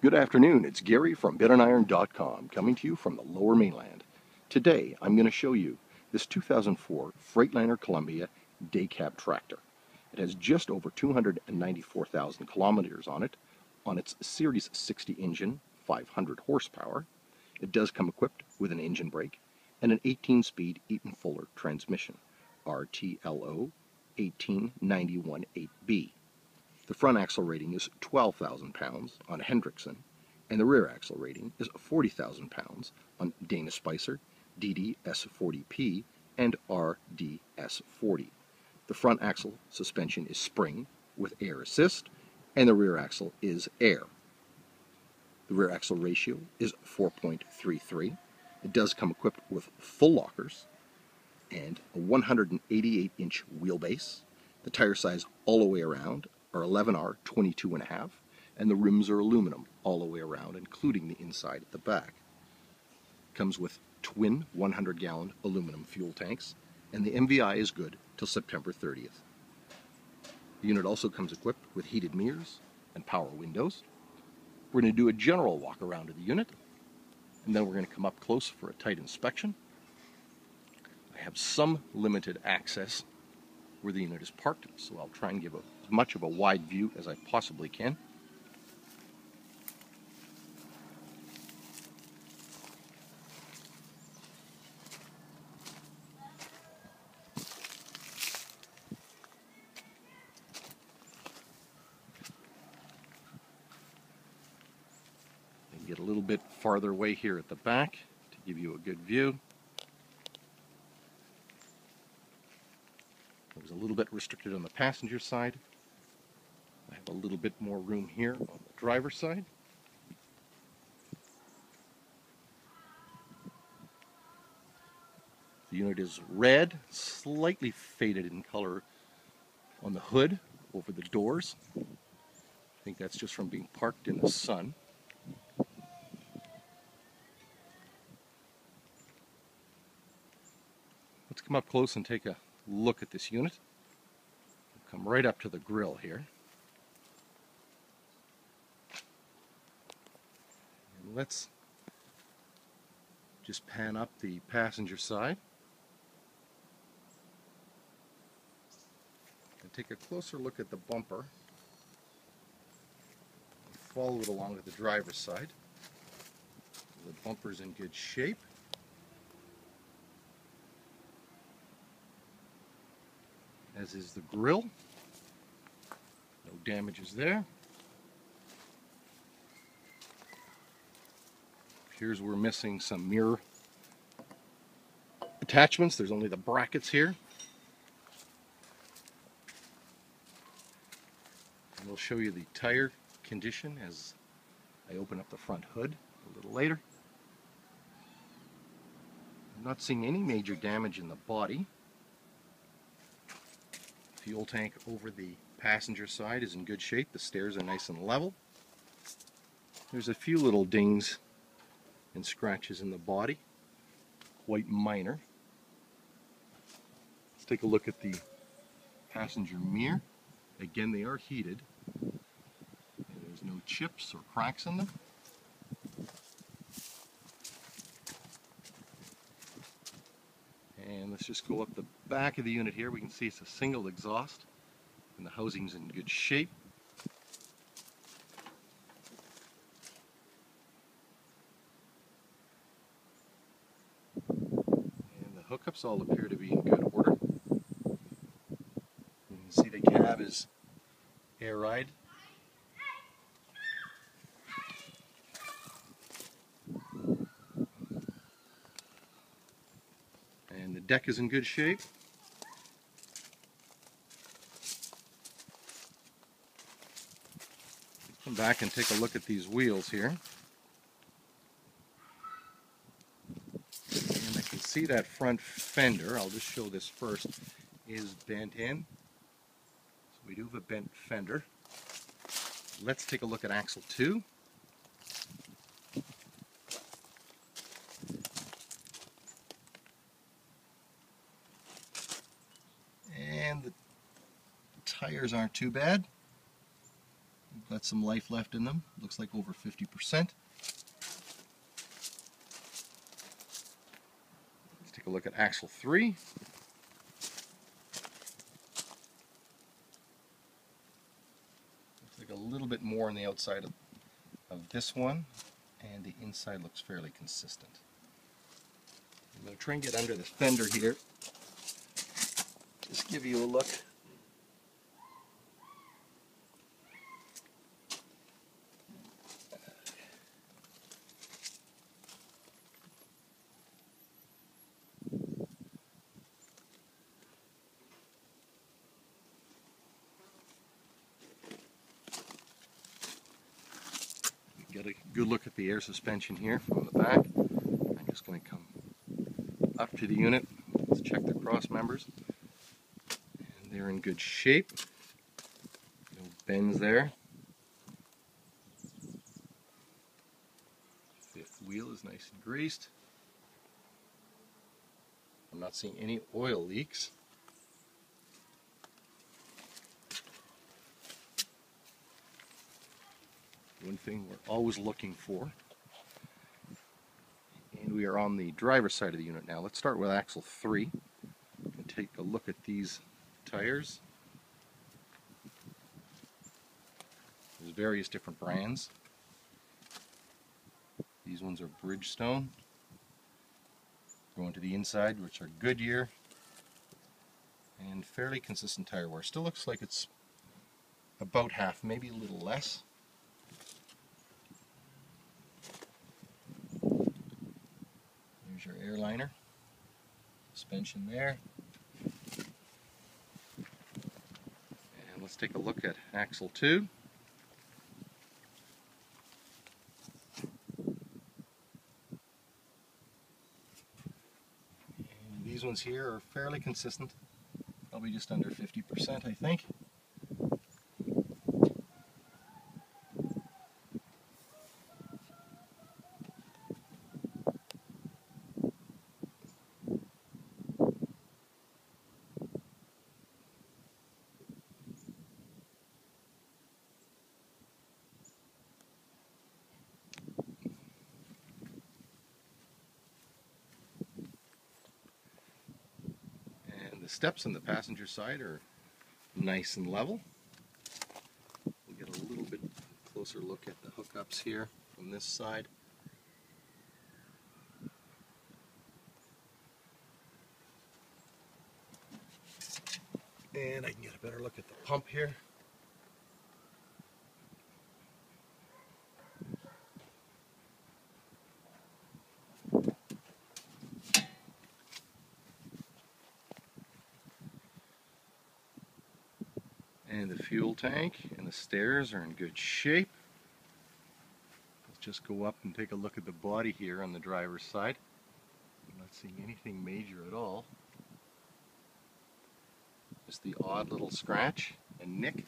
Good afternoon, it's Gary from BitandIron.com coming to you from the Lower Mainland. Today I'm going to show you this 2004 Freightliner Columbia day cab tractor. It has just over 294,000 kilometers on it, on its Series 60 engine, 500 horsepower. It does come equipped with an engine brake and an 18-speed Eaton Fuller transmission, RTLO 18918B. The front axle rating is 12,000 pounds on Hendrickson, and the rear axle rating is 40,000 pounds on Dana Spicer, DD-S40P, and RD-S40. The front axle suspension is spring with air assist, and the rear axle is air. The rear axle ratio is 4.33. It does come equipped with full lockers and a 188-inch wheelbase. The tire size all the way around are 11R 22.5, and the rims are aluminum all the way around, including the inside at the back. Comes with twin 100-gallon aluminum fuel tanks, and the MVI is good till September 30th. The unit also comes equipped with heated mirrors and power windows. We're going to do a general walk around of the unit, and then we're going to come up close for a tight inspection. I have some limited access where the unit is parked, so I'll try and give as much of a wide view as I possibly can. And get a little bit farther away here at the back to give you a good view. It was a little bit restricted on the passenger side. I have a little bit more room here on the driver's side. The unit is red, slightly faded in color on the hood over the doors. I think that's just from being parked in the sun. Let's come up close and take a look at this unit. We'll come right up to the grill here. And let's just pan up the passenger side and take a closer look at the bumper. Follow it along to the driver's side. The bumper's in good shape. As is the grille. No damages there. Here's where we're missing some mirror attachments. There's only the brackets here. And we'll show you the tire condition as I open up the front hood a little later. I'm not seeing any major damage in the body. Fuel tank over the passenger side is in good shape. The stairs are nice and level. There's a few little dings and scratches in the body, quite minor. Let's take a look at the passenger mirror. Again, they are heated. And there's no chips or cracks in them. And let's just go up the back of the unit here. We can see it's a single exhaust and the housing's in good shape. And the hookups all appear to be in good order. You can see the cab is air ride. And the deck is in good shape. Come back and take a look at these wheels here. And I can see that front fender, I'll just show this first, is bent in. So we do have a bent fender. Let's take a look at axle 2. And the tires aren't too bad. got some life left in them. Looks like over 50%. Let's take a look at axle 3. Looks like a little bit more on the outside of this one, and the inside looks fairly consistent. I'm going to try and get under this fender here. Just give you a look. Get a good look at the air suspension here from the back. I'm just going to come up to the unit. Let's check the cross members. And they're in good shape. No bends there. Fifth wheel is nice and greased. I'm not seeing any oil leaks. One thing we're always looking for. And we are on the driver's side of the unit now. Let's start with axle 3 and take a look at these tires. There's various different brands. These ones are Bridgestone. Going to the inside, which are Goodyear. And fairly consistent tire wear. Still looks like it's about half, maybe a little less. There's your air liner. Suspension there. And let's take a look at axle 2. And these ones here are fairly consistent. Probably just under 50%, I think. The steps on the passenger side are nice and level. We'll get a little bit closer look at the hookups here from this side. And I can get a better look at the pump here. And the fuel tank and the stairs are in good shape. Let's just go up and take a look at the body here on the driver's side. I'm not seeing anything major at all. Just the odd little scratch and nick.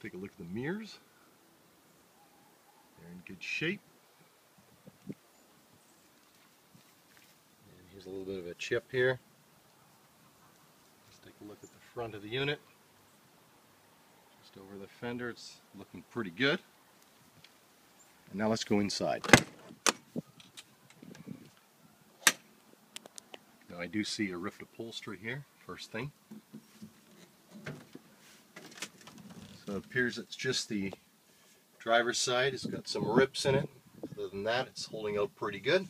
Take a look at the mirrors. They're in good shape. And here's a little bit of a chip here. Let's take a look at the front of the unit. Just over the fender, it's looking pretty good. And now let's go inside. Now I do see a rift upholstery here, first thing. So it appears it's just the driver's side. It's got some rips in it. Other than that, it's holding out pretty good.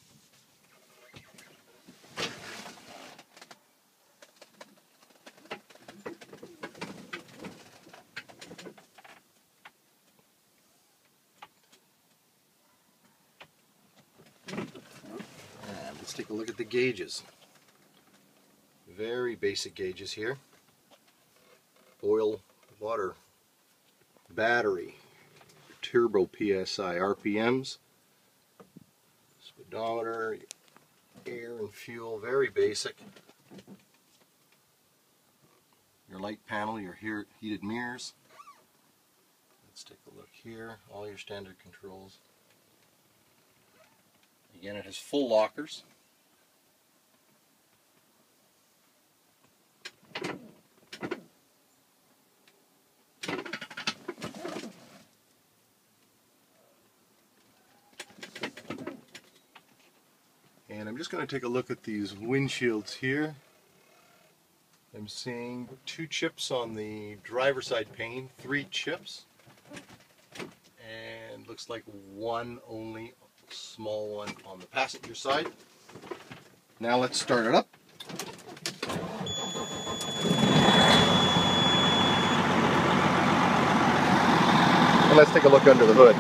And let's take a look at the gauges. Very basic gauges here. Oil, water, battery, turbo PSI, RPMs, speedometer, air and fuel, very basic. Your light panel, your heated mirrors. Let's take a look here, all your standard controls. Again, it has full lockers. And I'm just going to take a look at these windshields here. I'm seeing 2 chips on the driver's side pane, 3 chips, and looks like one only small one on the passenger side. Now let's start it up. And let's take a look under the hood.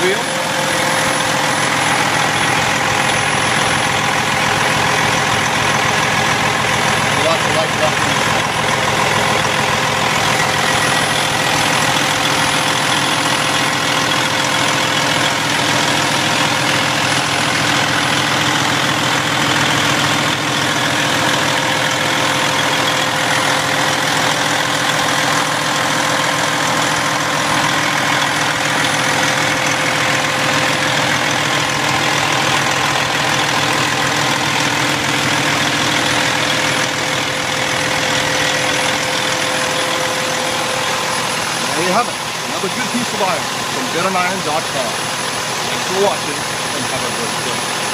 Wheel. Lots of light buttons. There you have it, another good piece of iron from GetAnIron.com. Thanks for watching and have a great day.